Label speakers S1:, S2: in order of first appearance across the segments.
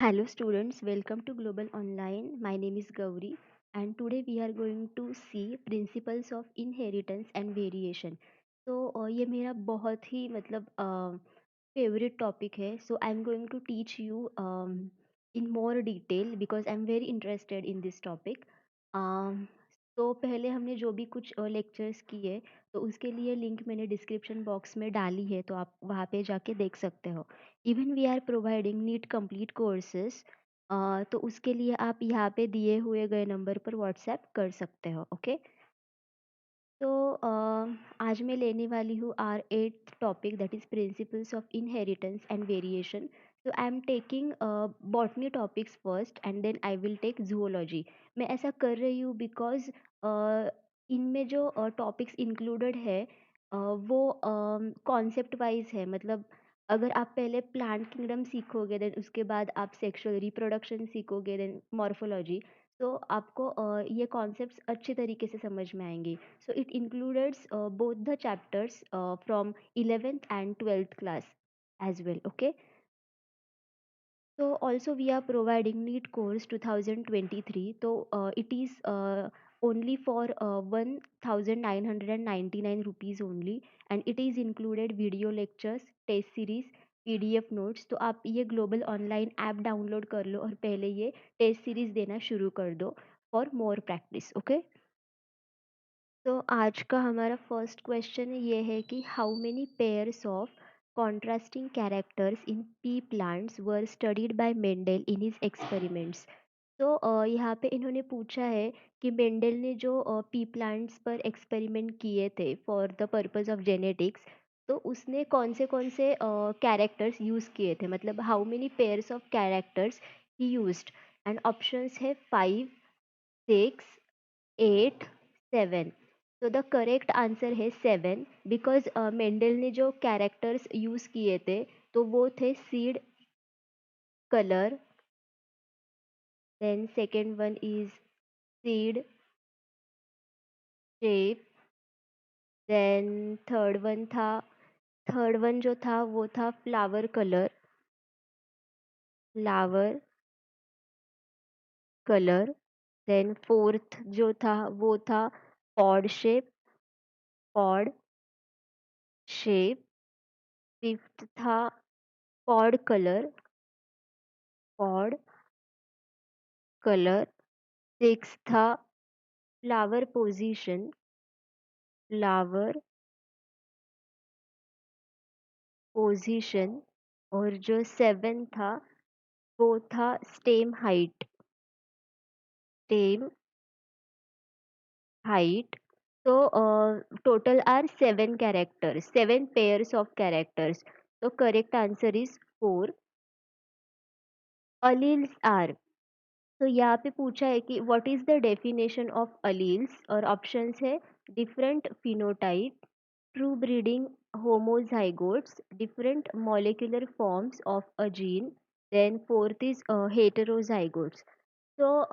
S1: Hello students, welcome to Global Online. My name is Gauri and today we are going to see principles of inheritance and variation. ये मेरा बहुत ही favorite topic है. So I'm going to teach you in more detail because I'm very interested in this topic. Um, तो पहले हमने जो भी कुछ लेक्चर्स किए तो उसके लिए लिंक मैंने डिस्क्रिप्शन बॉक्स में डाली है तो आप वहाँ पे जाके देख सकते हो. Even we are providing NEET complete courses तो उसके लिए आप यहाँ पे दिए हुए गए नंबर पर व्हाट्सएप कर सकते हो. ओके. तो आज मैं लेने वाली हूँ are eighth topic that is principles of inheritance and variation. तो I am taking botany topics first and then I will take zoology. मैं ऐसा कर रही हूँ बिकॉज इनमें जो टॉपिक्स इंक्लूडेड है वो कॉन्सेप्ट वाइज है. मतलब अगर आप पहले प्लांट किंगडम सीखोगे देन उसके बाद आप सेक्सुअल रिप्रोडक्शन सीखोगे देन मॉर्फोलॉजी. तो आपको ये कॉन्सेप्ट्स अच्छे तरीके से समझ में आएंगे. So it includes both the chapters from 11th and 12th class as well. Okay. So also we are providing NEET course 2023. So it is only for 1999 rupees only, and it is included video lectures, test series, PDF notes. तो आप ये global online app download कर लो और पहले ये test series देना शुरू कर दो फॉर मोर प्रैक्टिस. ओके. तो आज का हमारा फर्स्ट क्वेश्चन ये है कि how many pairs of contrasting characters in P plants were studied by Mendel in his experiments. तो यहाँ पे इन्होंने पूछा है कि मेंडल ने जो पी प्लांट्स पर एक्सपेरिमेंट किए थे for the purpose of genetics तो उसने कौन से कैरेक्टर्स यूज़ किए थे. मतलब how many pairs of characters he used. And options है 5, 6, 8, 7. तो द करेक्ट आंसर है 7 बिकॉज मेंडल ने जो कैरेक्टर्स यूज़ किए थे तो वो थे seed, colour, then second one is seed, shape, then third one जो था वो था flower colour, flower colour. Then fourth जो था वो था pod shape, pod shape. Fifth था pod colour, pod colour. Six था फ्लावर पोजीशन, फ्लावर पोजीशन. और जो सेवन था वो था स्टेम हाइट, स्टेम हाइट. तो total are 7 characters, 7 pairs of characters. तो correct answer is 4. Alleles are. तो यहाँ पे पूछा है कि what is the definition of alleles और ऑप्शंस है different phenotype, true breeding homozygotes, different molecular forms of a gene, then fourth is heterozygotes. तो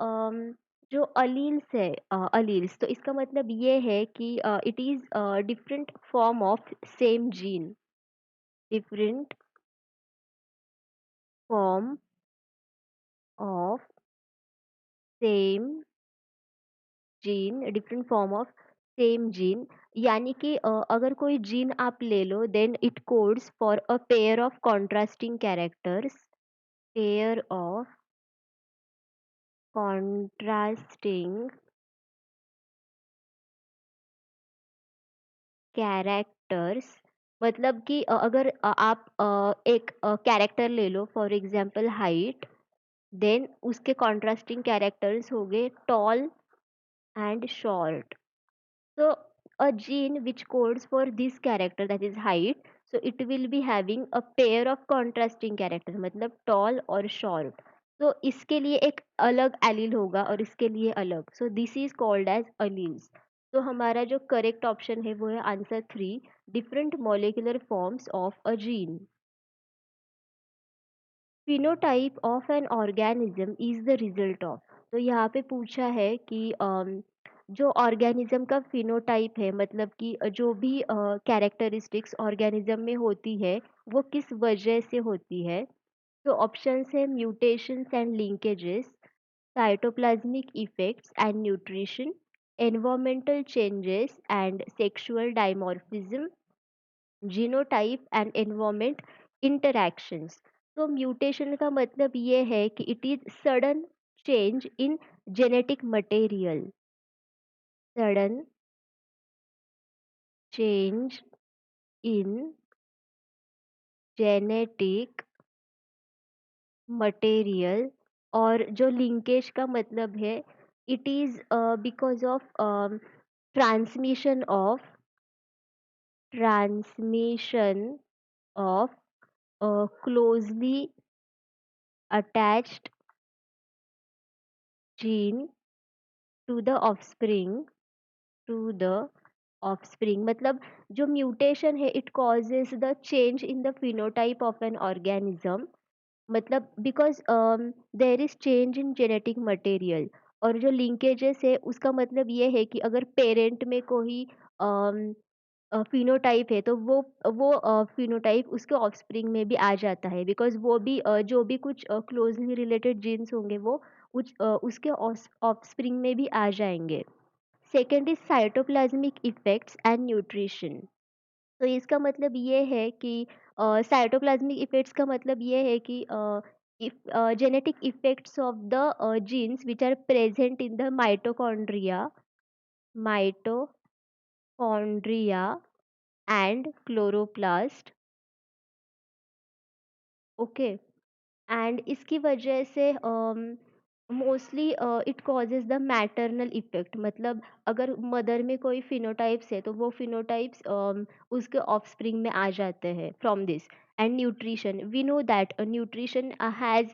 S1: जो अलील्स है, अलील्स तो इसका मतलब ये है कि it is different form of same gene, different form of same gene, different form of same gene. यानी कि अगर कोई जीन आप ले लो then it codes for a pair of contrasting characters, pair of contrasting characters. मतलब कि अगर आप एक कैरेक्टर ले लो फॉर एग्जांपल हाइट, देन उसके कॉन्ट्रास्टिंग कैरेक्टर्स हो गए tall and short. So a gene which codes for this character that is height, so it will be having a pair of contrasting characters मतलब tall और short. तो इसके लिए एक अलग एलील होगा और इसके लिए अलग. So this is called as alleles. तो हमारा जो करेक्ट ऑप्शन है वो है answer 3, different molecular forms of a gene. Phenotype of an organism is the result of. तो यहाँ पे पूछा है कि जो ऑर्गेनिज्म का फिनोटाइप है मतलब कि जो भी कैरेक्टरिस्टिक्स ऑर्गेनिज्म में होती है वो किस वजह से होती है. तो ऑप्शंस है mutations and linkages, cytoplasmic effects and nutrition, environmental changes and sexual dimorphism, genotype and environment interactions. तो म्यूटेशन का मतलब ये है कि it is sudden change in genetic material, sudden change in genetic material. और जो लिंकेज का मतलब है it is because of transmission of transmission of a closely attached gene to the offspring मतलब जो म्यूटेशन है it causes the change in the phenotype of an organism, मतलब because there is change in genetic material. और जो linkages है उसका मतलब ये है कि अगर पेरेंट में कोई फिनोटाइप है तो वो फिनोटाइप उसके ऑफस्प्रिंग में भी आ जाता है, बिकॉज वो भी जो भी कुछ क्लोजली रिलेटेड जीन्स होंगे वो उसके ऑफस्प्रिंग में भी आ जाएंगे। Second is cytoplasmic effects and nutrition. तो इसका मतलब ये है कि साइटोप्लाज्मिक इफेक्ट्स का मतलब ये है कि genetic effects of the genes which are present in the mitochondria and chloroplast, okay. And इसकी वजह से mostly it causes the maternal effect, मतलब अगर मदर में कोई फिनोटाइप्स है तो वो फिनोटाइप्स उसके ऑफस्प्रिंग में आ जाते हैं from this. And nutrition, we know that nutrition has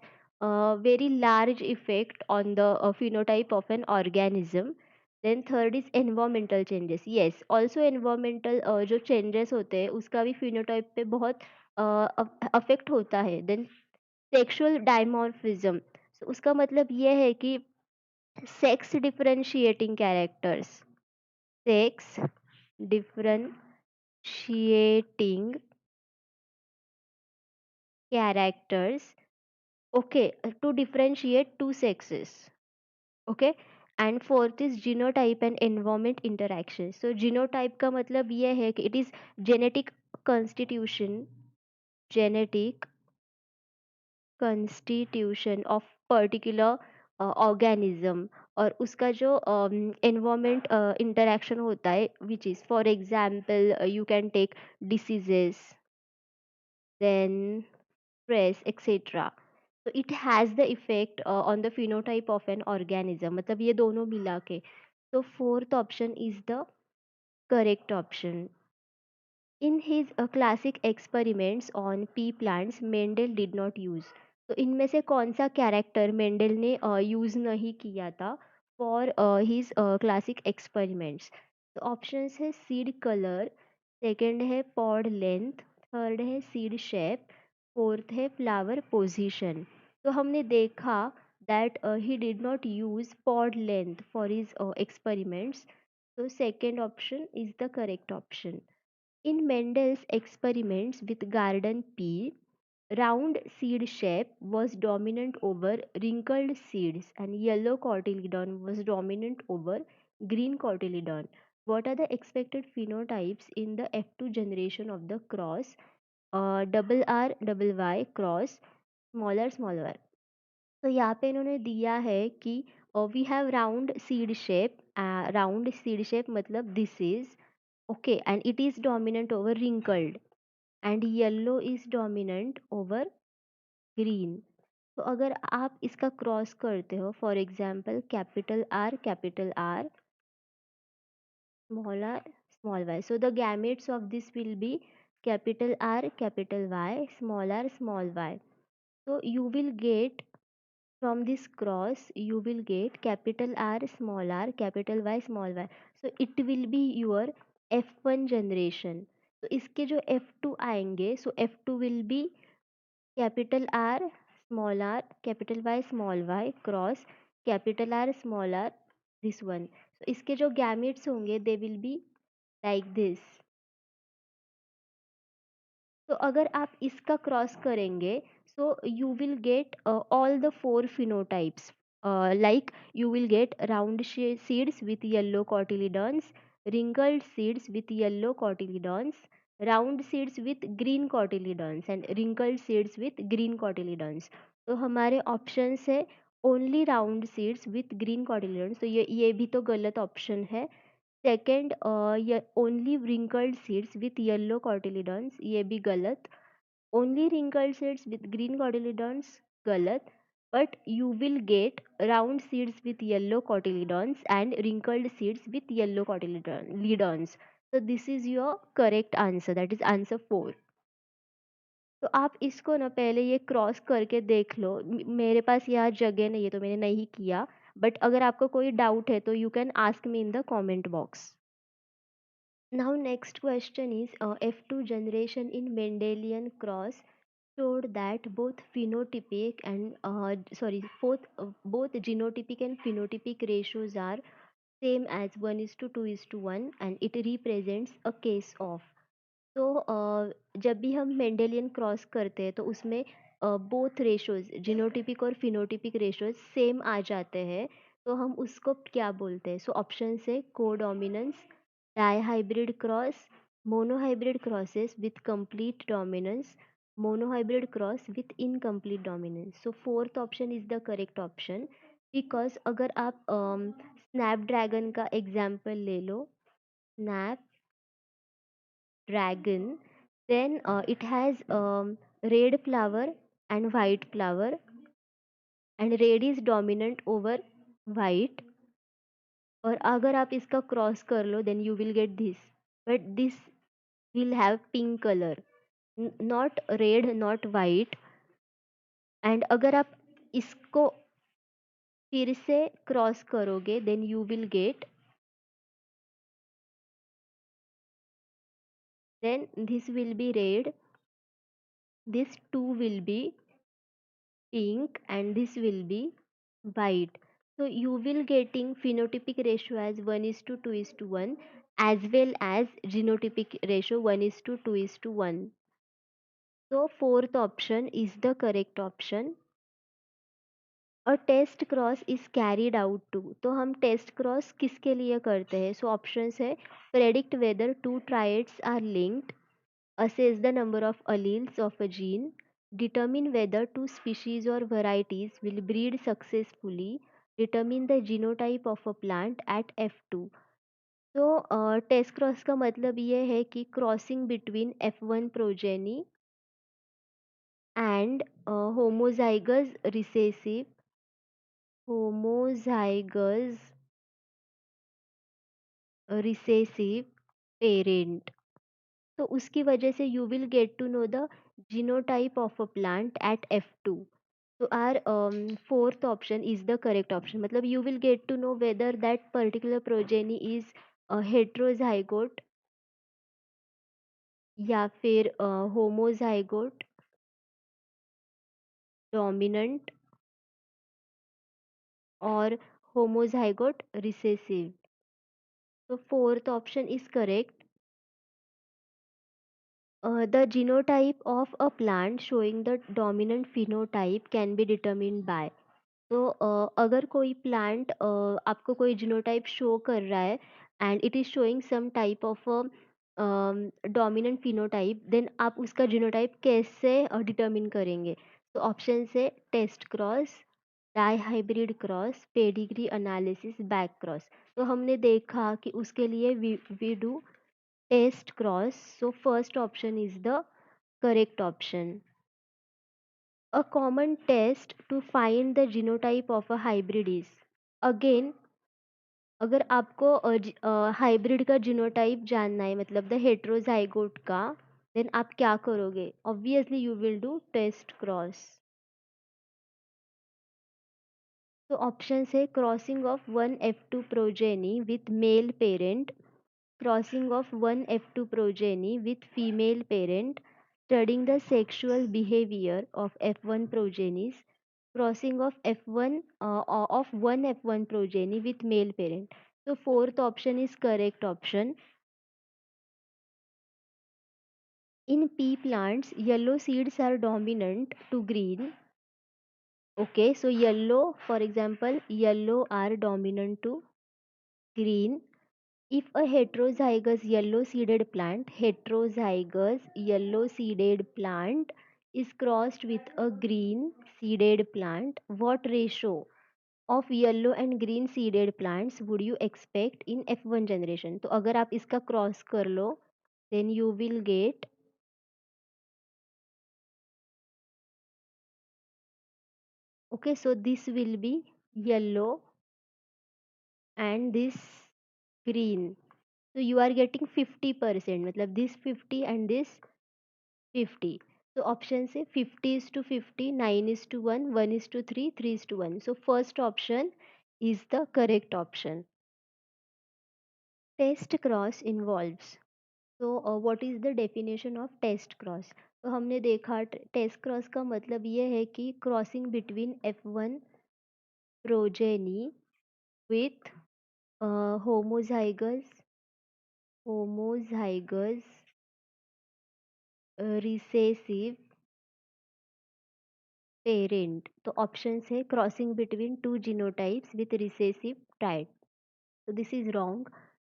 S1: very large effect on the phenotype of an organism. Then third is environmental changes, yes also environmental जो changes होते हैं उसका भी phenotype पे बहुत अफेक्ट होता है। देन सेक्सुअल डायमॉर्फिज्म, उसका मतलब ये है कि sex differentiating characters, sex differentiating characters, okay, to differentiate two sexes, okay। And fourth is genotype and environment interaction. So genotype का मतलब ये है कि it is genetic constitution, genetic constitution of particular organism, और उसका जो एनवायरमेंट इंटरैक्शन होता है which is for example you can take diseases, then stress etc. So it has the effect on the phenotype of an organism, मतलब ये दोनों मिला के। तो fourth option is the correct option. In his classic experiments on pea plants, Mendel did not use। तो इनमें से कौन सा कैरेक्टर मेंडल ने यूज नहीं किया था फॉर हिज क्लासिक एक्सपेरिमेंट्स? तो ऑप्शंस है सीड कलर, सेकंड है पॉड लेंथ, थर्ड है सीड शेप, फोर्थ है फ्लावर पोजीशन। तो हमने देखा that he did not use pod length for his experiments, so second option is the correct option. In Mendel's experiments with garden pea, round seed shape was dominant over wrinkled seeds and yellow cotyledon was dominant over green cotyledon. What are the expected phenotypes in the F2 generation of the cross double R double Y cross small r? तो यहाँ पे इन्होंने दिया है कि we have round seed shape मतलब this is okay, and it is dominant over wrinkled and yellow is dominant over green. तो अगर आप इसका क्रॉस करते हो for example capital R small Y, so the gametes of this will be capital R capital Y small Y. so you will get from this cross you will get capital R small r capital Y small y, so it will be your F1 generation। तो इसके जो F2 आएंगे so F2 will be capital R capital Y small y cross capital R small r this one। so इसके जो gametes होंगे they will be like this। तो अगर आप इसका क्रॉस करेंगे So you will get all the four phenotypes. Like you will get round seeds with yellow cotyledons, wrinkled seeds with yellow cotyledons, round seeds with green cotyledons and wrinkled seeds with green cotyledons. तो हमारे options है only round seeds with green cotyledons, तो ये भी तो गलत option है. Second, only wrinkled seeds with yellow cotyledons, ये भी गलत. Only wrinkled seeds with green cotyledons, galat. But you will get round seeds with yellow cotyledons and wrinkled seeds with yellow cotyledons. So this is your correct answer. That is answer 4. तो आप इसको ना पहले ये cross करके देख लो. मेरे पास यहाँ जगह नहीं है तो मैंने नहीं किया. बट अगर आपको कोई डाउट है तो you can ask me in the comment box. Now next question is F2 generation in Mendelian cross showed that both phenotypic and both genotypic and phenotypic ratios are same as 1 is to 2 is to 1 and it represents a case of. तो जब भी हम Mendelian cross करते हैं तो उसमें both ratios genotypic और phenotypic ratios same आ जाते हैं. तो हम उसको क्या बोलते हैं? सो ऑप्शन से codominance, dihybrid cross, monohybrid crosses with complete dominance, monohybrid cross with incomplete dominance. So fourth option is the correct option. Because अगर आप स्नैपड्रैगन का एग्जाम्पल ले लो, snap dragon, then it has red flower and white flower, and red is dominant over white. और अगर आप इसका cross कर लो then you will get this, but this will have pink color, not red, not white. and अगर आप इसको फिर से क्रॉस करोगे then you will get, then this will be red, this two will be pink and this will be white. So you will getting phenotypic ratio as 1 is to 2 is to 1 as well as genotypic ratio 1 is to 2 is to 1. So fourth option is the correct option. A test cross is carried out to. तो हम test cross किसके लिए करते हैं? So options है predict whether two traits are linked, assess the number of alleles of a gene, determine whether two species or varieties will breed successfully, determine the genotype of a plant at F2. तो test cross का मतलब ये है कि crossing between F1 progeny and homozygous recessive parent. तो उसकी वजह से you will get to know the genotype of a plant at F2. So our fourth option is the correct option. मतलब you will get to know whether that particular progeny is heterozygote या फिर homozygote, dominant और homozygote recessive. तो fourth option is correct. The genotype of a plant showing the dominant phenotype can be determined by. तो अगर कोई plant आपको कोई genotype show कर रहा है and it is showing some type of dominant phenotype, then आप उसका जीनोटाइप कैसे डिटर्मिन करेंगे? तो ऑप्शन से test cross, dihybrid cross, pedigree analysis, back cross. तो हमने देखा कि उसके लिए we do test cross. So first option is the correct option. A common test to find the genotype of a hybrid is, again, अगर आपको hybrid का genotype जानना है मतलब द हेट्रोजाइगोट का, देन आप क्या करोगे? Obviously you will do test cross. तो ऑप्शन है crossing of 1F2 progeny with male parent, crossing of one F2 progeny with female parent, studying the sexual behavior of F1 progenies, crossing of F1 of one F1 progeny with male parent. So fourth option is correct option. In pea plants, yellow seeds are dominant to green. Okay, so yellow, for example, yellow are dominant to green. If a heterozygous yellow seeded plant is crossed with a green seeded plant, what ratio of yellow and green seeded plants would you expect in F1 generation? तो अगर आप इसका cross कर लो, then you will get, okay, so this will be yellow and this green. So you are getting 50%, मतलब this 50 and this 50. So option say 50 is to 50, 9 is to 1, 1 is to 3, 3 is to 1. So first option is the correct option. Test cross involves. So what is the definition of test cross? तो हमने देखा test cross का मतलब ये है कि crossing between F1 progeny with homozygous homozygous recessive parent. तो options है crossing between two genotypes with recessive type. So this is wrong.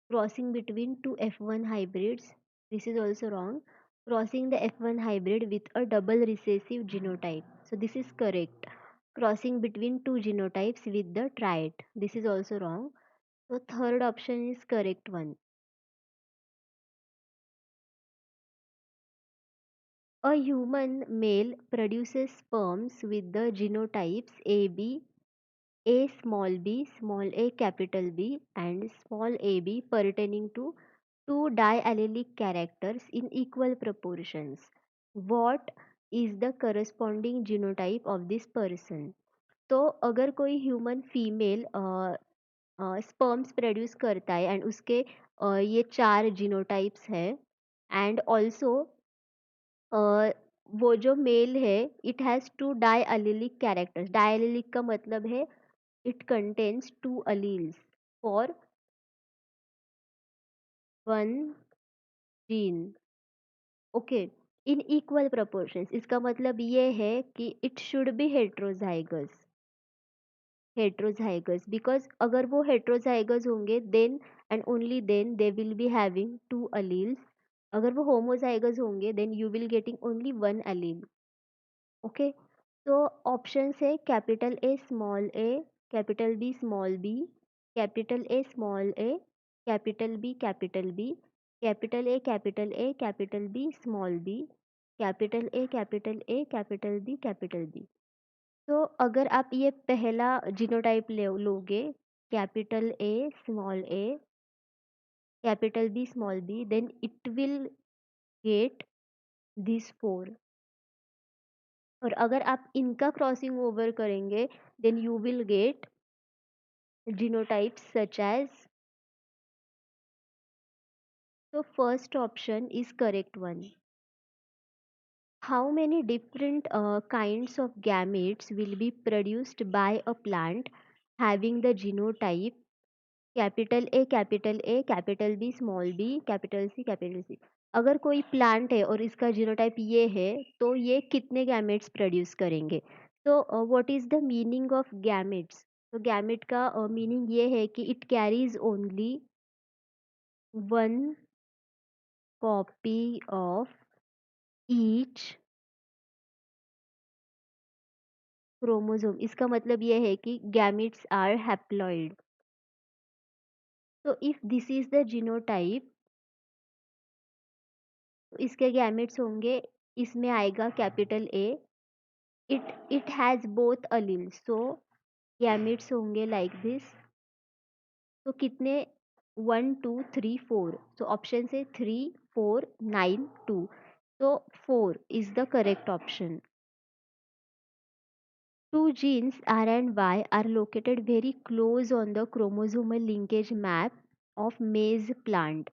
S1: Crossing between two F1 hybrids. This is also wrong. Crossing the F1 hybrid with a double recessive genotype. So this is correct. Crossing between two genotypes with the trait. This is also wrong. So third option is correct one. A human male produces sperms with the genotypes AB, A small a capital B, and small ab pertaining to two diallelic characters in equal proportions. What is the corresponding genotype of this person? तो अगर कोई human female sperms produce करता है and उसके ये चार genotypes है and also वो जो मेल है it has two diallelic characters. Diallelic का मतलब है it contains two alleles for one gene. Okay, in equal proportions इसका मतलब ये है कि it should be heterozygous. Heterozygous because अगर वो हेट्रोजाइगस होंगे then and only then they will be having two alleles. अगर वो होमोजाइगस होंगे then you will getting only one allele. Okay, तो ऑप्शंस है capital B small B, capital A small A, capital B capital B, capital B small B, capital A capital B. तो अगर आप ये पहला जीनोटाइप ले लोगे capital A small A capital B small B then it will get this four. और अगर आप इनका क्रॉसिंग ओवर करेंगे then you will get genotypes such as. So first option is correct one. How many different kinds of gametes will be produced by a plant having the genotype capital B small B capital C. अगर कोई plant है और इसका genotype ये है तो ये कितने गैमेट्स प्रोड्यूस करेंगे. तो what is the meaning of gametes? तो गैमेट का मीनिंग ये है कि it carries only one copy of each chromosome. इसका मतलब ये है कि गैमेट्स आर हैप्लॉइड. तो if this is the genotype तो इसके गैमेट्स होंगे, इसमें आएगा capital A. It has both alleles so gametes होंगे लाइक दिस. तो कितने 1 2 3 4. सो ऑप्शन से 3 4 9 2. तो 4 is the correct option. Two genes R and Y are located very close on the chromosomal linkage map of maize plant.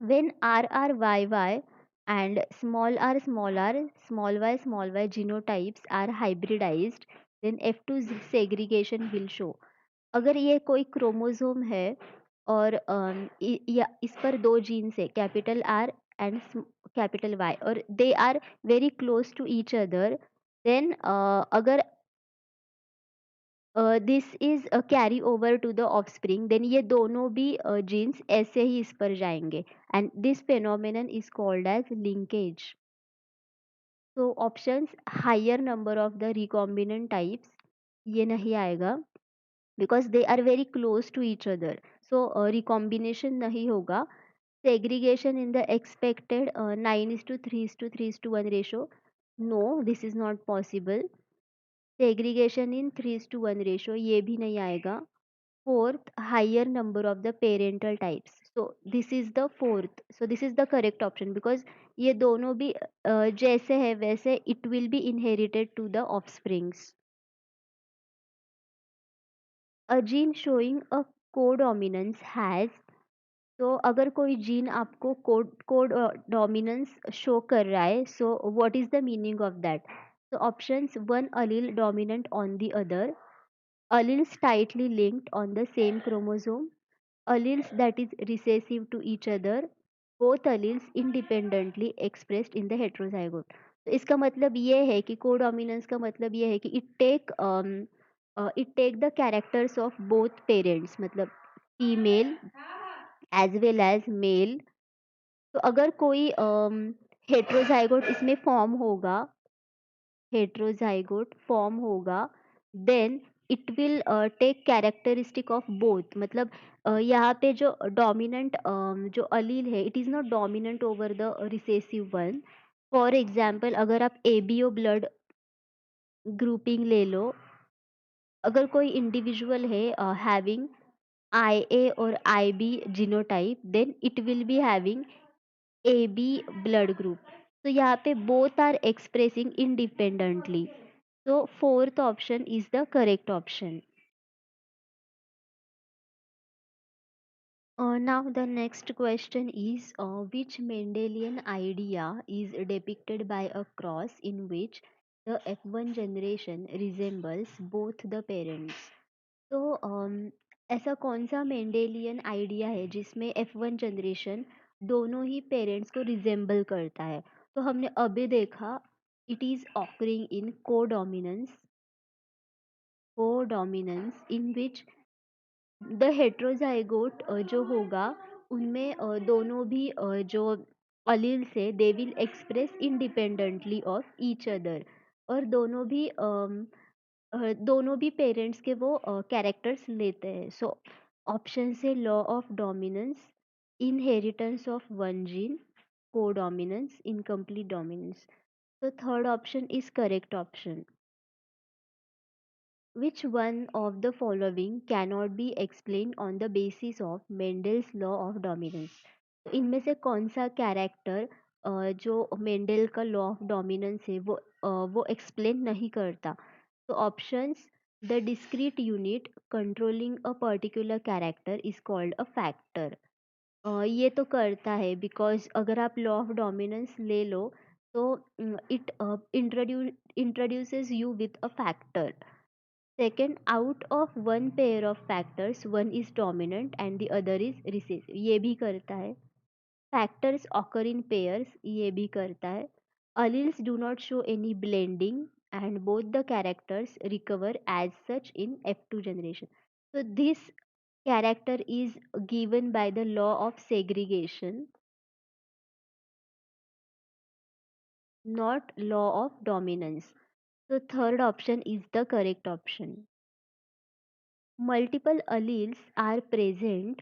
S1: When RRYY and small y genotypes are hybridized, then F2 segregation will show. अगर ये कोई chromosome है और या इस पर दो jeans है capital R and capital Y, और they are very close to each other, then अगर this is carry over to the offspring, then ये दोनों भी जीन्स ऐसे ही इस पर जाएंगे, and this phenomenon is called as linkage. तो options higher number of the recombinant types, ये नहीं आएगा because they are very close to each other, so recombination नहीं होगा. Segregation in the expected 9:3:3:1 ratio, no this is not possible. Segregation in 3:1 ratio, ये भी नहीं आएगा. Fourth, higher number of the parental types. So this is the fourth. So this is the correct option because ये दोनों भी जैसे है वैसे it will be inherited to the offsprings. A gene showing a codominance has, तो अगर कोई gene आपको कोडोमिनेंस शो कर रहा है, so what is the meaning of that? So options: one allele dominant on the other, alleles tightly linked on the same chromosome, alleles that is recessive to each other, both alleles independently expressed in the heterozygote. तो इसका मतलब ये है कि codominance का मतलब ये है कि it take the characters of both parents, मतलब female as well as male. तो अगर कोई हेट्रोजाइगोट इसमें फॉर्म होगा, then it will take characteristic of both. मतलब यहाँ पे जो डोमिनेंट जो अलील है, it is not dominant over the recessive one. For example, अगर आप एबीओ ब्लड ग्रुपिंग ले लो, अगर कोई इंडिविजुअल है हैविंग IA और IB genotype, then it will be having AB blood group. So यहाँ पे both are expressing independently. So fourth option is the correct option. Now the next question is, which Mendelian idea is depicted by a cross in which the F1 generation resembles both the parents? तो ऐसा कौन सा Mendelian idea है जिसमें F1 generation दोनों ही parents को resemble करता है? तो हमने अभी देखा, it is occurring in codominance in which the heterozygote जो होगा उनमें दोनों भी जो अलील से they will express independently of each other, और दोनों भी पेरेंट्स के वो कैरेक्टर्स लेते हैं. सो ऑप्शन से law of dominance, inheritance of one gene, codominance, incomplete dominance. तो third option is correct option. Which one of the following cannot be explained on the basis of Mendel's law of dominance? तो इनमें से कौन सा character जो Mendel का law of dominance है वो एक्सप्लेन नहीं करता? तो options: the discrete unit controlling a particular character is called a factor. ये तो करता है बिकॉज अगर आप लॉ ऑफ डोमिनेंस ले लो तो it introduces you with a factor. Second, out of one pair of factors, one is dominant and the other is recessive. ये भी करता है. Factors occur in pairs. ये भी करता है. Alleles do not show any blending and both the characters recover as such in F2 generation. So this character is given by the law of segregation, not law of dominance. So third option is the correct option. Multiple alleles are present.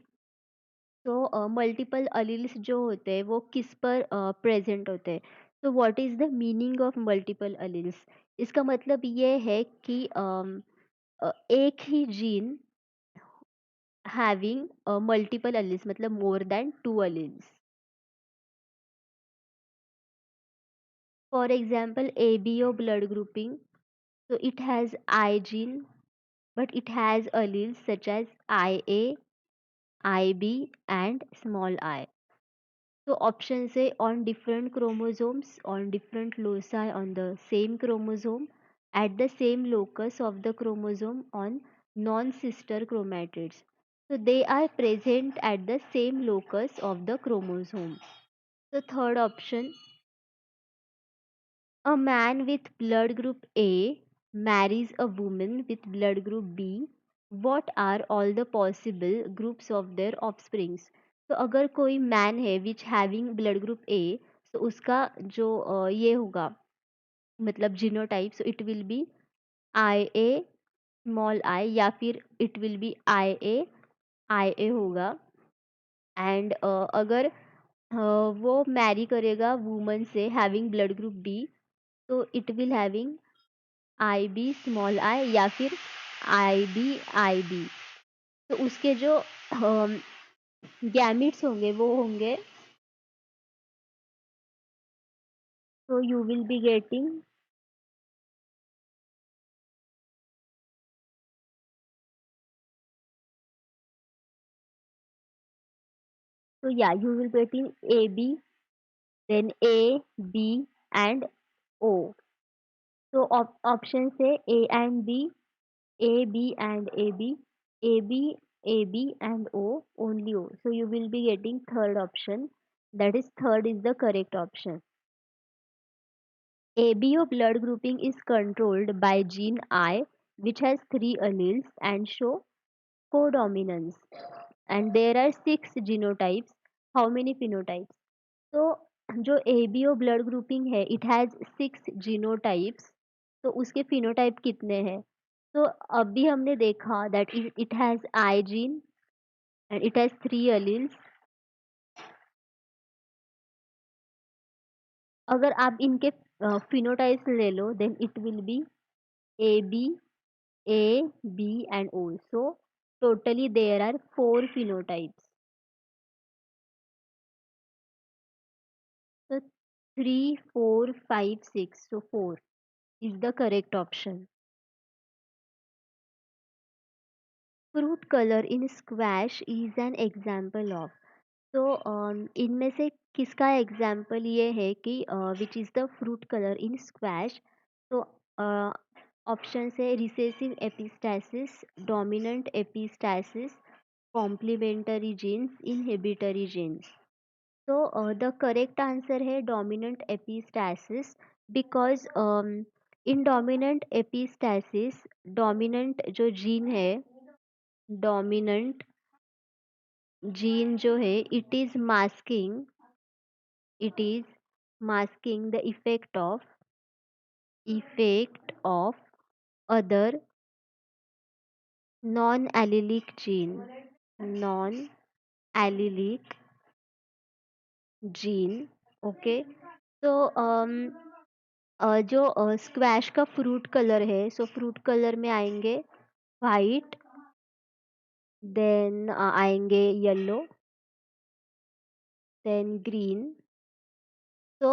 S1: तो multiple alleles जो होते हैं वो किस पर present होते हैं? तो what is the meaning of multiple alleles? इसका मतलब ये है कि एक ही जीन हैविंग मल्टीपल अलील्स, मतलब more than 2 alleles. For example ABO blood grouping, so it has I gene but it has alleles such as IA, IB and small I. So option say on different chromosomes, on different loci on the same chromosome, at the same locus of the chromosome on non-sister chromatids. So they are present at the same locus of the chromosome. The third option, a man with blood group A marries a woman with blood group B. What are all the possible groups of their offsprings? तो अगर कोई man है which having blood group A, तो उसका जो ये होगा मतलब genotype, so it will be I A small I, या फिर it will be I A होगा। एंड अगर वो मैरी करेगा वुमन से हैविंग ब्लड ग्रुप बी, तो it will having I B small I, या फिर आई बी। तो उसके जो गैमिट्स होंगे वो होंगे, तो यू विल बी गेटिंग, तो या you will getting A B, then A B and O. तो ऑप्शन से A and B, A, B and AB, AB, AB and O, only O. So you will be getting third option. That is third is the correct option. ABO blood grouping is controlled by gene I, which has three alleles and show codominance. And there are six genotypes. How many phenotypes? तो जो ABO blood grouping है it has 6 genotypes. तो उसके phenotype कितने हैं? तो अभी हमने देखा that it has I gene and it has 3 alleles. अगर आप इनके फिनोटाइप्स ले लो then it will be A B, A B and O. So totally there are 4 phenotypes. So 3, 4, 5, 6. So 4 is the correct option. Fruit colour in squash is an example of. तो इनमें से किसका example ये है कि which is the fruit colour in squash? तो option है recessive epistasis, dominant epistasis, complementary genes, inhibitory genes. तो द करेक्ट आंसर है dominant epistasis, because in dominant epistasis dominant जो जीन है, डोमिनेंट जीन जो है it is masking the effect of other non allelic gene, non allelic gene. Okay. तो जो squash का fruit colour है, सो फ्रूट कलर में आएंगे वाइट, देन आएंगे yellow, then green. So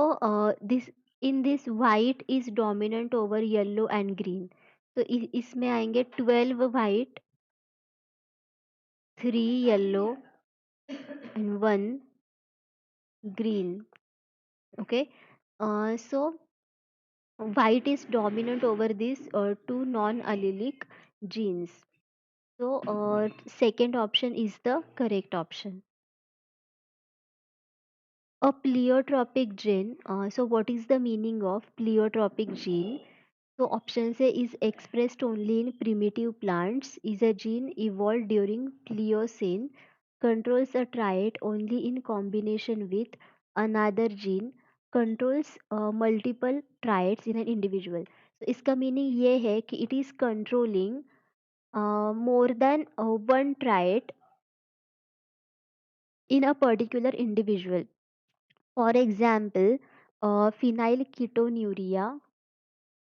S1: this in this white is dominant over yellow and green. तो इसमें आएंगे 12 white, 3 yellow and 1 green. Okay. So white is dominant over these two non-allelic genes. So second option is the correct option. A pleiotropic gene. So what is the meaning of pleiotropic gene? So option A is expressed only in primitive plants, is a gene evolved during Pliocene, controls a trait only in combination with another gene, controls multiple traits in an individual. So इसका meaning ये है कि it is controlling more than one trait in a particular individual. For example, phenylketonuria,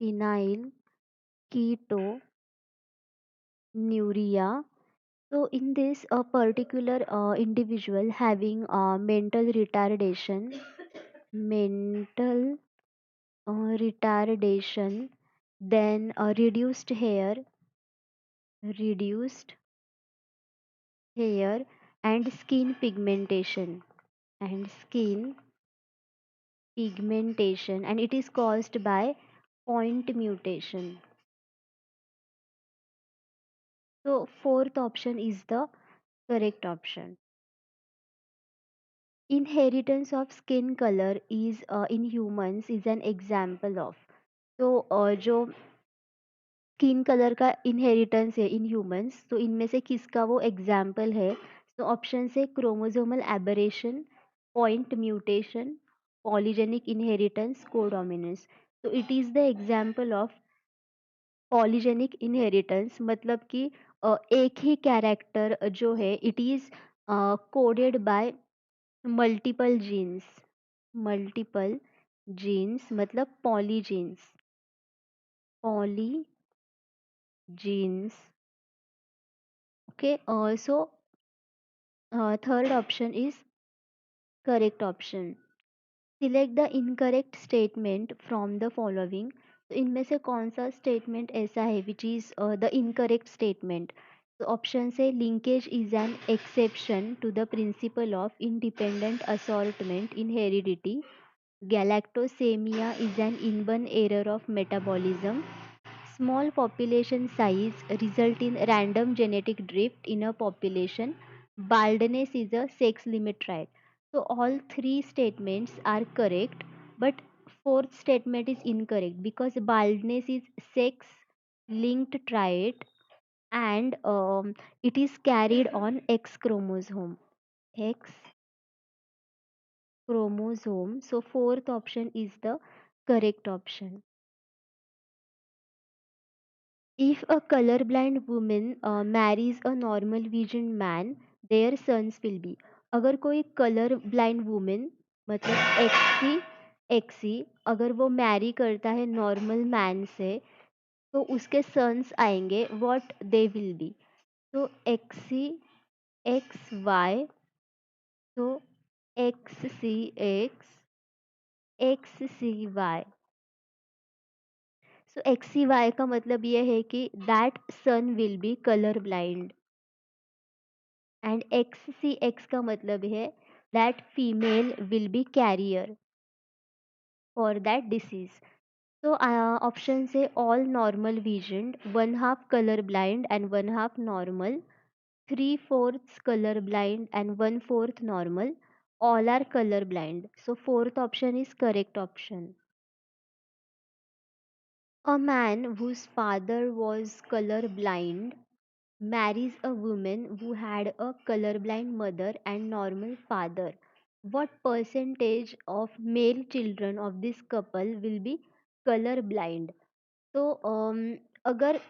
S1: phenylketonuria. So, in this, a particular individual having mental retardation, then reduced hair, and skin pigmentation, and it is caused by point mutation. So, fourth option is the correct option. Inheritance of skin color is in humans is an example of. तो जो skin colour का inheritance है in humans, तो इनमें से किसका वो example है? तो ऑप्शन है chromosomal aberration, point mutation, polygenic inheritance, codominance. तो it is the example of polygenic inheritance, मतलब कि एक ही कैरेक्टर जो है it is coded by multiple genes. Multiple genes मतलब polygenes. Polygenes. Okay, so third option is correct option. Select the incorrect statement from the following. तो इनमें से कौन सा स्टेटमेंट ऐसा है which is the incorrect statement? तो ऑप्शन से linkage is an exception to the principle of independent assortment in heredity, galactosemia is an inborn error of metabolism, small population size result in random genetic drift in a population, baldness is a sex limit trait. So all three statements are correct, but fourth statement is incorrect because baldness is sex linked trait, and it is carried on X chromosome. X chromosome. So fourth option is the correct option. If a colorblind woman marries a normal vision man, their sons will be. अगर कोई colour blind women मतलब XC अगर वो Mary करता है normal man से, तो उसके सन्स आएंगे व्हाट दे विल बी। तो एक्सी एक्स वाई, तो X C X, X C Y. So X C Y का मतलब ये है कि that son will be colour blind, and X C X का मतलब है that female will be carrier for that disease. तो ऑप्शन से all normal vision, one half colour blind and one half normal, three fourths colour blind and one fourth normal, all are color blind. So fourth option is correct option. A man whose father was color blind marries a woman who had a colorblind mother and normal father. What percentage of male children of this couple will be color blind? तो अगर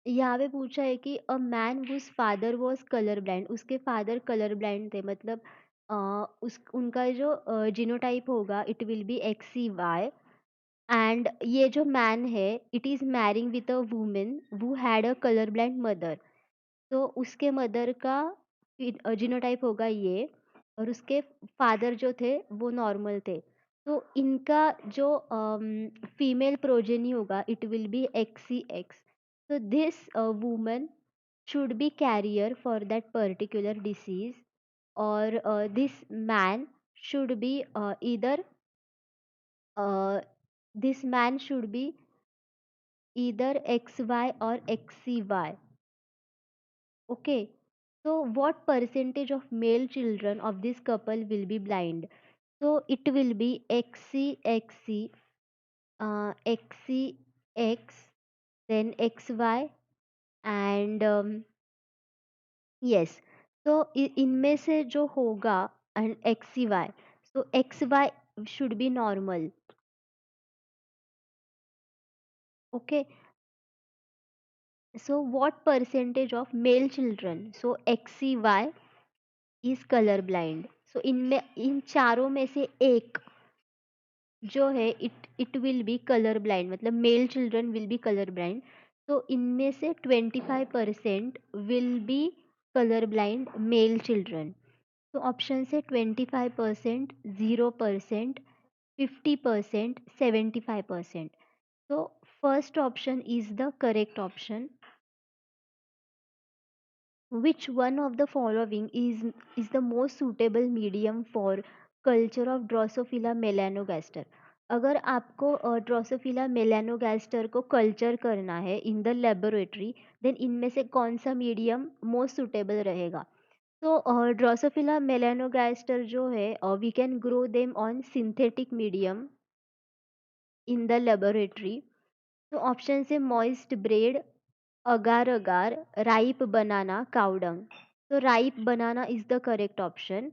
S1: यहाँ पे पूछा है कि a man whose father was colour blind, उसके father colour blind थे, मतलब उस उनका जो जीनोटाइप होगा it will be XCY, and ये जो मैन है it is marrying with a woman who had a colour blind mother, तो उसके मदर का जीनोटाइप होगा ये, और उसके फादर जो थे वो नॉर्मल थे। तो इनका जो फीमेल प्रोजेनी होगा it will B XCX। so this woman should be carrier for that particular disease, or this man should be uh, this man should be either XY or XCY. Okay. So what percentage of male children of this couple will be blind? So it will be XC, XCX, then XY, and yes, तो इनमें से जो होगा and XCY, so XY should be normal. Okay, so what percentage of male children? So XCY is color blind. So इनमें इन चारों में से एक जो है it will be colour blind, मतलब male children will be colour blind. तो इनमें से 25% will be colour blind male children. तो ऑप्शन से 25%, 0%, 50%, 75%। तो first option is the correct option. Which one of the following is the most suitable medium for culture of Drosophila melanogaster? अगर आपको Drosophila melanogaster को culture करना है इन the laboratory, then इनमें से कौन सा मीडियम मोस्ट सुटेबल रहेगा? तो ड्रोसोफिला मेलानोगास्टर जो है, we can grow them on synthetic medium in the laboratory. तो ऑप्शन है moist bread, agar agar, ripe banana, cow dung. So ripe banana is the correct option.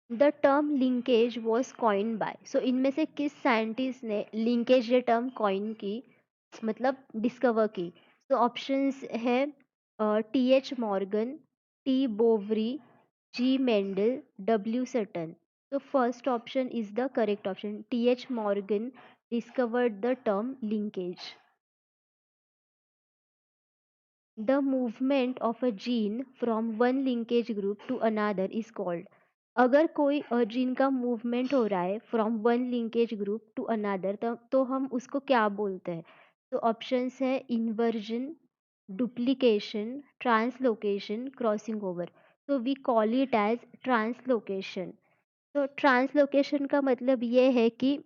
S1: The term linkage was coin by, so इनमें से किस scientist ने linkage ये term coin की, मतलब discover की? तो ऑप्शंस है T H Morgan, T Boveri, G Mendel, W Sutton. तो first option is the correct option, T H Morgan discovered the term linkage. The movement of a gene from one linkage group to another is called, अगर कोई gene का movement हो रहा है from one linkage group to another, तो हम उसको क्या बोलते हैं? तो ऑप्शंस है inversion, duplication, translocation, crossing over. तो we call it as translocation. तो ट्रांसलोकेशन का मतलब ये है कि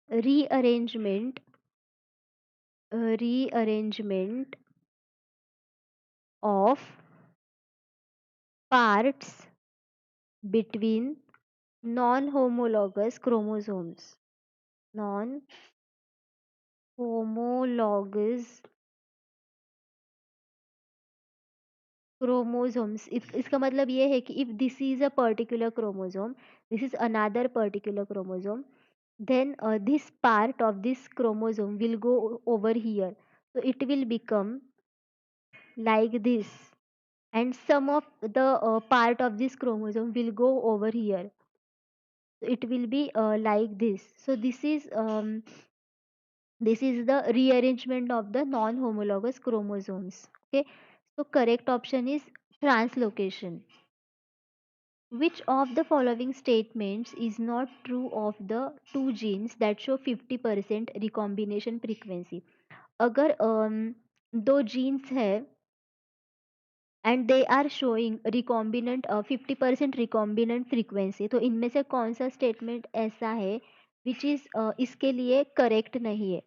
S1: rearrangement rearrangement of parts between non-homologous chromosomes. Non-homologous chromosomes, इसका मतलब ये है कि if this is a particular chromosome, this is another particular chromosome, then this part of this chromosome will go over here, so it will become like this, and some of the part of this chromosome will go over here, so it will be like this. So this is the rearrangement of the non-homologous chromosomes. Okay, so correct option is translocation. Which of the following statements is not true of the two genes that show 50% recombination frequency? अगर दो genes है and they are showing recombinant 50% recombinant frequency, तो इनमें से कौन सा statement ऐसा है विच इज इसके लिए करेक्ट नहीं है?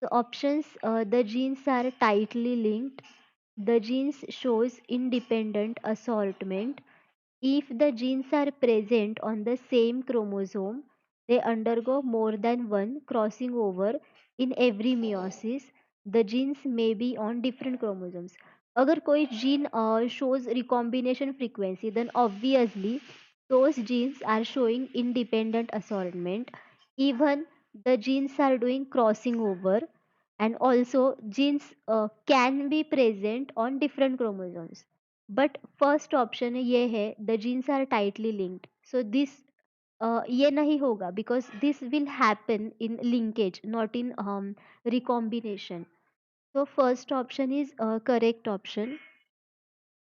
S1: तो options, the genes are tightly linked, the genes shows independent assortment, if the genes are present on the same chromosome, they undergo more than one crossing over in every meiosis, the genes may be on different chromosomes. अगर कोई gene shows recombination frequency, then obviously those genes are showing independent assortment. Even the genes are doing crossing over, and also genes can be present on different chromosomes. But first option ये है the genes are tightly linked, so this ये नहीं होगा because this will happen in linkage not in recombination. so first option is correct option.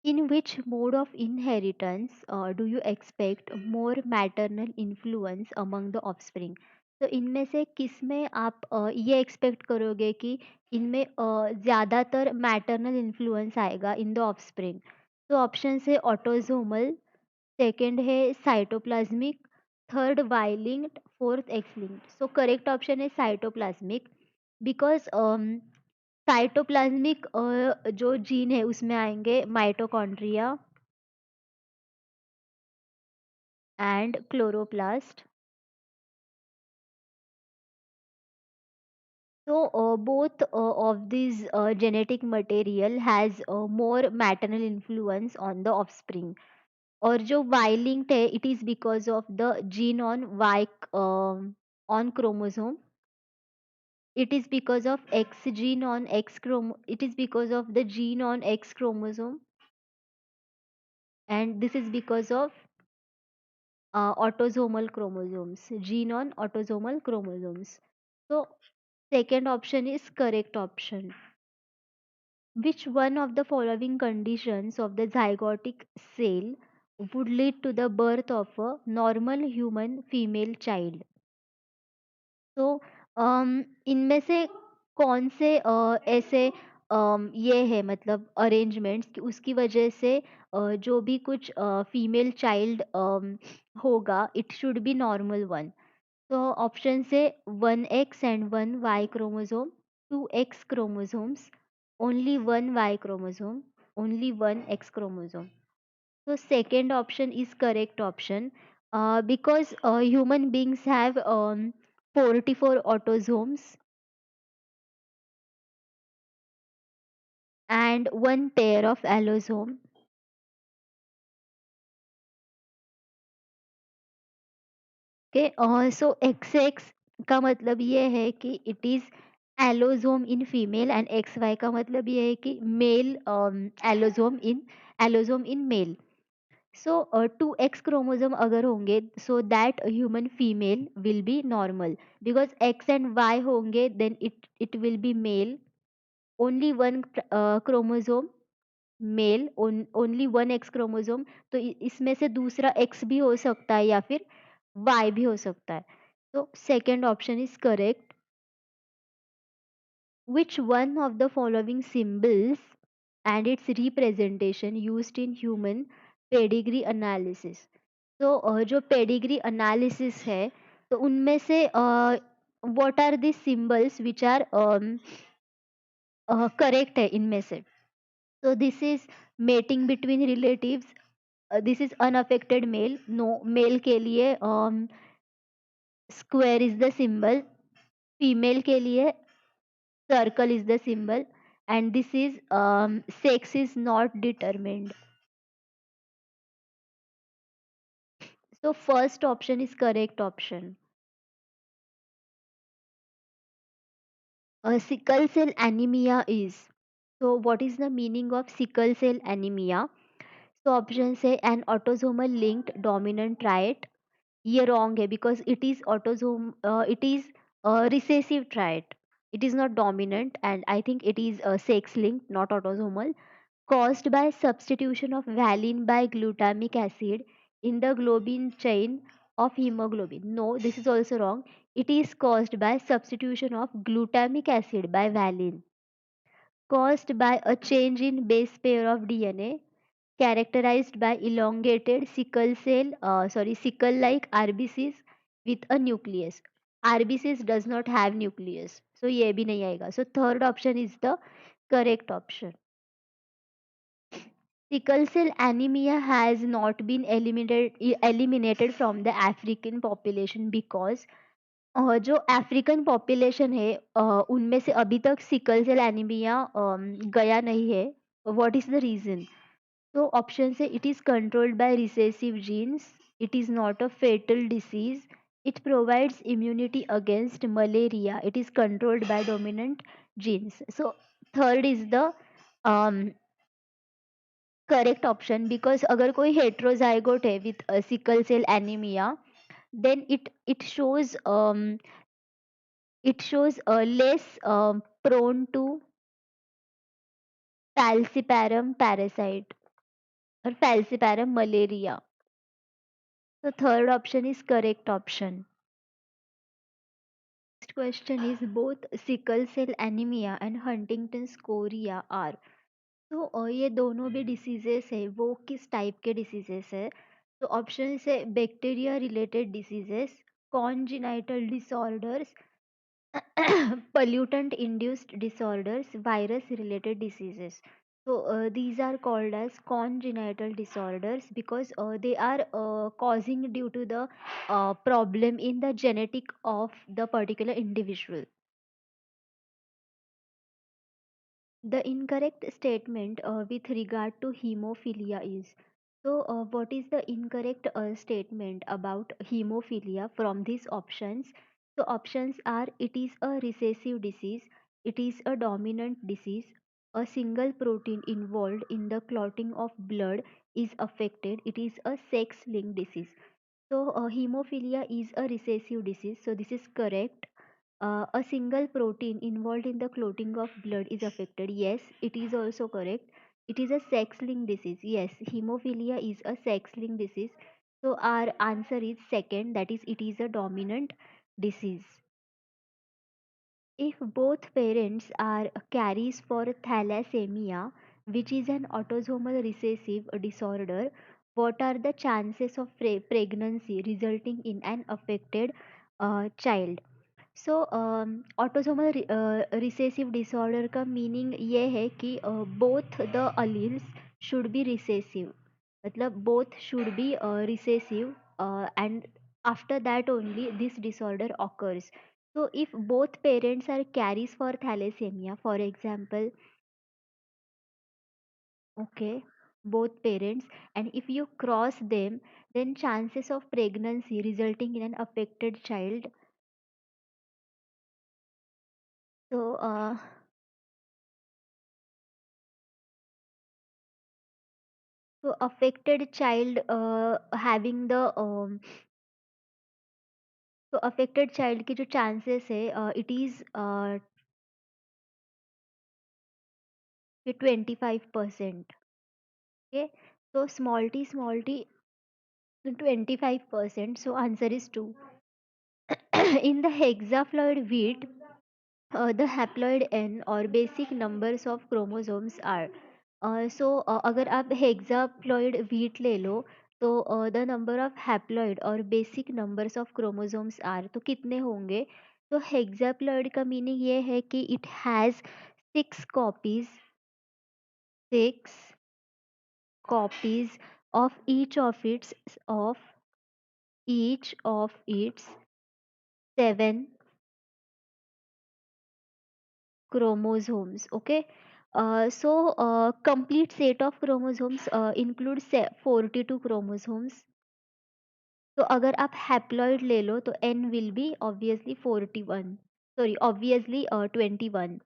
S1: In which mode of inheritance do you expect more maternal influence among the offspring? तो इनमें से किस में आप ये एक्सपेक्ट करोगे कि इनमें ज़्यादातर मैटरनल इन्फ्लुएंस आएगा इन द ऑफस्प्रिंग? तो ऑप्शन है ऑटोजोमल, सेकंड है cytoplasmic, third Y linked, fourth X linked. So correct option है साइटोप्लाज्मिक, बिकॉज साइटोप्लाज्मिक जो जीन है उसमें आएंगे mitochondria and chloroplast. So both of these genetic material has more maternal influence on the offspring. और जो Y linked है, it is because of the gene on Y on chromosome. It is because of X gene on X it is because of the gene on X chromosome, and this is because of autosomal chromosomes, gene on autosomal chromosomes. So second option is correct option. Which one of the following conditions of the zygotic cell would lead to the birth of a normal human female child? तो इनमें से कौन से ऐसे ये है मतलब arrangements कि उसकी वजह से जो भी कुछ फीमेल चाइल्ड होगा it should B normal one. तो ऑप्शन से 1X and 1Y chromosome, 2X chromosomes, only one Y chromosome, only one X chromosome. So second option is correct option, because human beings have 44 autosomes and one pair of allosome. Okay, so X X का मतलब ये है कि it is allosome in female, and X Y का मतलब ये है कि male allosome in male. So 2x chromosome अगर होंगे, so that human female will be normal, because X and Y होंगे then it will be male. Only one chromosome male, only one X chromosome, तो इसमें से दूसरा x भी हो सकता है या फिर वाई भी हो सकता है. तो second option is correct. Which one of the following symbols and its representation used in human pedigree analysis? तो जो पेडिग्री एनालिसिस है, तो उनमें से what are the symbols which are correct है इनमें से. तो this is mating between relatives, this is unaffected male, no. Male के लिए square is the symbol, female के लिए circle is the symbol, and this is sex is not determined. So first option is correct option. Sickle cell anemia is, so what is the meaning of sickle cell anemia? So option say an autosomal linked dominant trait. ये wrong है because it is it is a recessive trait. It is not dominant, and I think it is sex linked, not autosomal. Caused by substitution of valine by glutamic acid in the globin chain of hemoglobin. No, this is also wrong. It is caused by substitution of glutamic acid by valine. Caused by a change in base pair of DNA characterized by elongated sickle like RBCs with a nucleus. RBCs does not have nucleus. So ये भी नहीं आएगा. So third option is the correct option. Sickle cell anemia has not been eliminated from the African population because जो African population है उनमें से अभी तक सिकल सेल एनीमिया गया नहीं है. What is the reason? तो ऑप्शन से it is controlled by recessive genes, it is not a fatal disease, it provides immunity against malaria, it is controlled by dominant genes. So third is the um, correct option, because अगर कोई heterozygote है with sickle cell anaemia, then it shows less prone to falciparum parasite or falciparum malaria. So third option is correct option. Next question is both sickle cell anemia and Huntington's chorea are. तो ये दोनों भी diseases है, वो किस type के diseases है? तो ऑप्शन है bacteria related diseases, congenital disorders, pollutant induced disorders, virus related diseases. So these are called as congenital disorders because they are causing due to the problem in the genetic of the particular individual. The incorrect statement with regard to hemophilia is, so what is the incorrect statement about hemophilia from these options? So options are it is a recessive disease, it is a dominant disease, a single protein involved in the clotting of blood is affected, it is a sex linked disease. So hemophilia is a recessive disease, so this is correct. A single protein involved in the clotting of blood is affected. Yes, it is also correct. It is a sex linked disease. Yes, hemophilia is a sex linked disease. So our answer is second, that is, it is a dominant disease. If both parents are carriers for thalassemia, which is an autosomal recessive disorder, what are the chances of pregnancy resulting in an affected child? So autosomal recessive disorder का meaning ये है कि both the alleles should be recessive, मतलब both should be recessive and after that only this disorder occurs. So if both parents are carries for thalassemia, for example, okay, both parents, and if you cross them, then chances of pregnancy resulting in an affected child. So so affected child having the तो affected child की जो chances है it is 25%. Okay, so small t 25%, so answer is 2. In the hexaploid wheat, the haploid n or basic numbers of chromosomes are अगर आप hexaploid wheat ले लो तो the number of haploid और basic numbers of chromosomes are तो कितने होंगे? तो हेक्साप्लॉइड का मीनिंग ये है कि it has 6 copies, 6 copies of each of its 7 chromosomes. Okay, complete set of chromosomes includes 42 chromosomes. तो अगर आप हैप्लॉइड ले लो तो n will be obviously 41, sorry obviously 21.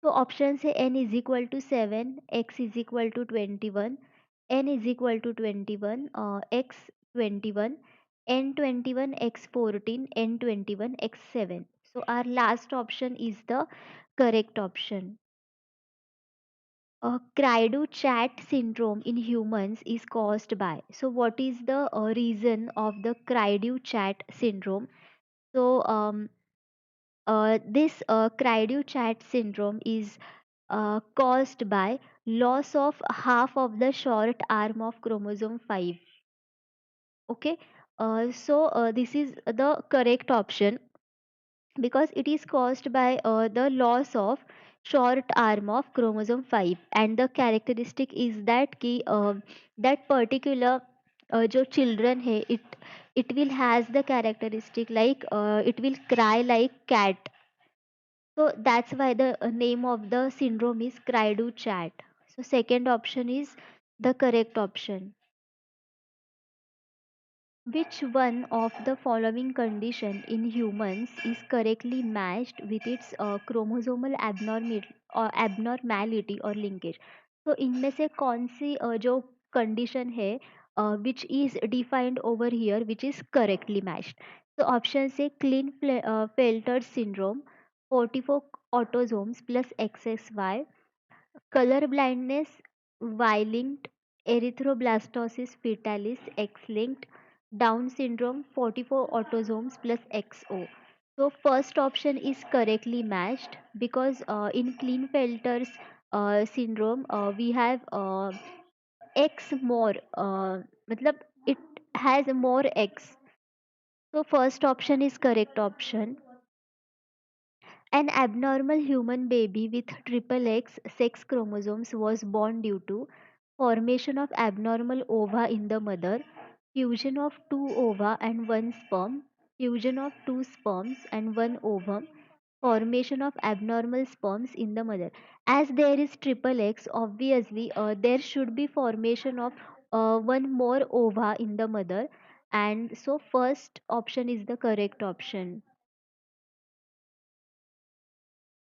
S1: तो ऑप्शन से n is equal to 7, x is equal to 21, n is equal to 21, x 21, n 21, x 14, n 21, x 7. So our last option is the correct option. Cry-do-chat syndrome in humans is caused by. So, what is the reason of the cry-do-chat syndrome? So, this cry-do-chat syndrome is caused by loss of half of the short arm of chromosome 5. Okay, this is the correct option because it is caused by the loss of short arm of chromosome 5, and the characteristic is that कि that particular जो children है, it will has the characteristic like it will cry like cat. So that's why the name of the syndrome is cry do chat. So second option is the correct option. Which one of the following condition in humans is correctly matched with its chromosomal abnormality or linkage? तो इनमें से कौन सी जो condition है which is defined over here which is correctly matched? तो option से Klinefelter syndrome, 44 autosomes plus XXY, color blindness, Y-linked, erythroblastosis fetalis, X-linked, Down syndrome, 44 autosomes plus XO. So first option is correctly matched because in Klinefelter's syndrome we have X more, matlab it has more X. So first option is correct option. An abnormal human baby with triple X sex chromosomes was born due to formation of abnormal ova in the mother, fusion of two ova and one sperm, fusion of two sperms and one ovum, formation of abnormal sperms in the mother. As there is triple X, obviously there should be formation of one more ova in the mother, and so first option is the correct option.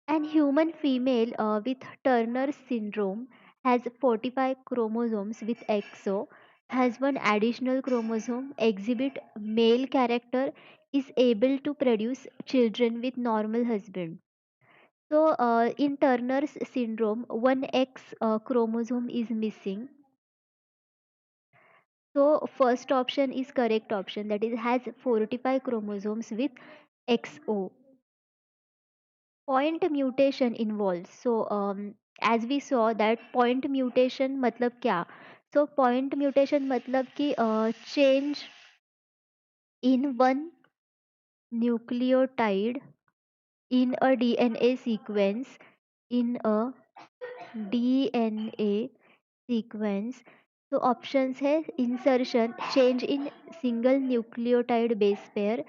S1: An human female with Turner syndrome has 45 chromosomes with XO, has one additional chromosome, exhibit male character, is able to produce children with normal husband. So, in Turner's syndrome, one X chromosome is missing. So, first option is correct option, that is has 45 chromosomes with XO. Point mutation involves. So, as we saw that point mutation मतलब क्या? So, point mutation मतलब कि change in one nucleotide in a DNA sequence, in a DNA sequence. So options है insertion, change in single nucleotide base pair,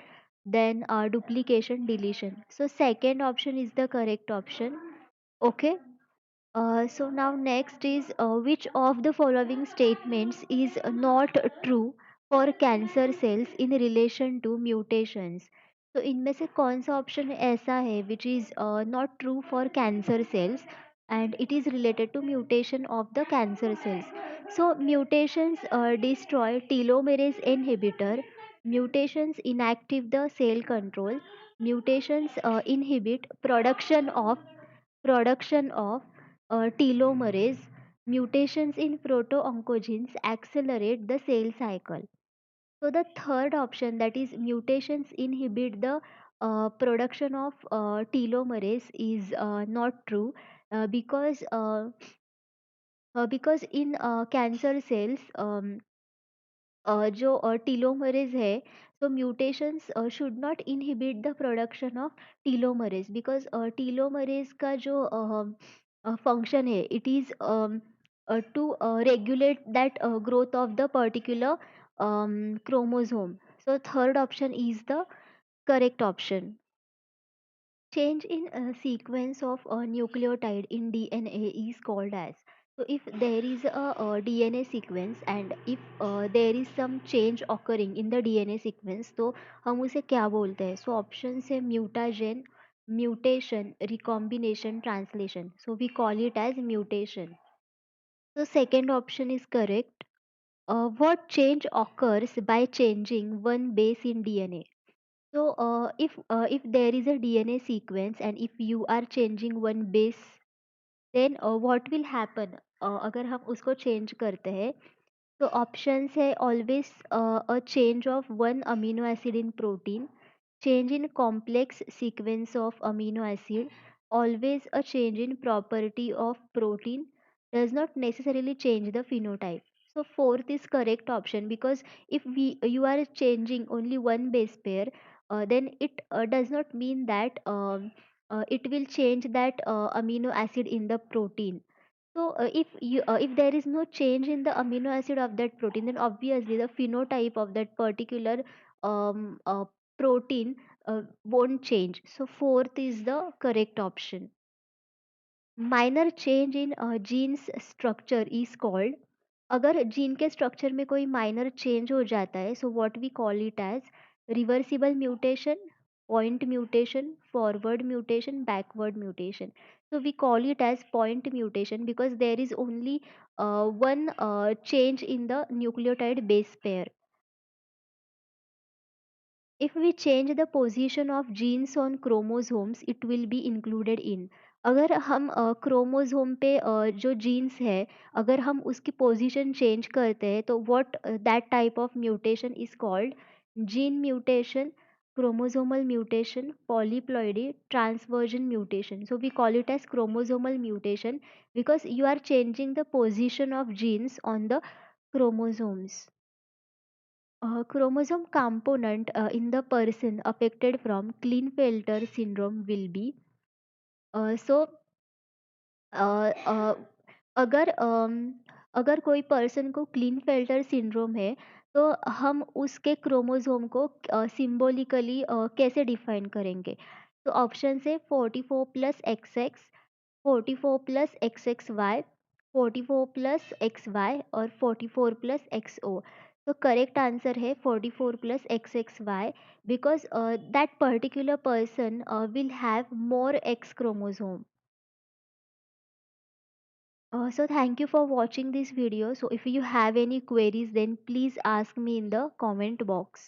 S1: then duplication, deletion. So second option is the correct option. Okay. So now next is which of the following statements is not true for cancer cells in relation to mutations. तो इनमें से कौन सा option ऐसा है which is not true for cancer cells and it is related to mutation of the cancer cells. So mutations destroy telomerase inhibitor, mutations inactive the cell control, mutations inhibit production of telomerase, mutations in proto-oncogenes accelerate the cell cycle. So the third option, that is mutations inhibit the production of telomerase, is not true because in cancer cells जो telomerase है, so mutations should not inhibit the production of telomerase because telomerase का जो function है, it is to regulate that growth of the particular chromosome. So third option is the correct option. Change in sequence of a nucleotide in DNA is called as. So if there is a DNA sequence and if there is some change occurring in the DNA sequence, तो हम उसे क्या बोलते हैं? So option है mutagen, mutation, recombination, translation. So we call it as mutation. So second option is correct. What change occurs by changing one base in DNA? So, if there is a DNA sequence and if you are changing one base, then what will happen? अगर हम उसको change करते हैं, तो options है always a change of one amino acid in protein, change in complex sequence of amino acid, always a change in property of protein, does not necessarily change the phenotype. So fourth is correct option because if you are changing only one base pair, then it does not mean that it will change that amino acid in the protein. So if there is no change in the amino acid of that protein, then obviously the phenotype of that particular protein won't change. So fourth is the correct option. Minor change in genes structure is called. अगर जीन के structure में कोई minor change हो जाता है, so what we call it as reversible mutation, point mutation, forward mutation, backward mutation. So we call it as point mutation because there is only one change in the nucleotide base pair. If we change the position of genes on chromosomes, it will be included in. अगर हम chromosome पे जो jeans है, अगर हम उसकी position change करते हैं, तो what that type of mutation is called gene mutation, chromosomal mutation, polyploidy, transversion mutation. So we call it as chromosomal mutation because you are changing the position of genes on the chromosomes. Chromosome component in the person affected from Klinefelter syndrome will be so uh, अगर अगर कोई person को क्लीनफेल्टर syndrome है, तो हम उसके chromosome को symbolically कैसे डिफाइन करेंगे? तो ऑप्शन है 44 plus X X, 44 plus X X Y, 44 plus X Y और 44 प्लस एक्स ओ. तो करेक्ट आंसर है 44 plus X X Y because that particular person will have more X chromosome. So thank you for watching this video. So if you have any queries, then please ask me in the comment box.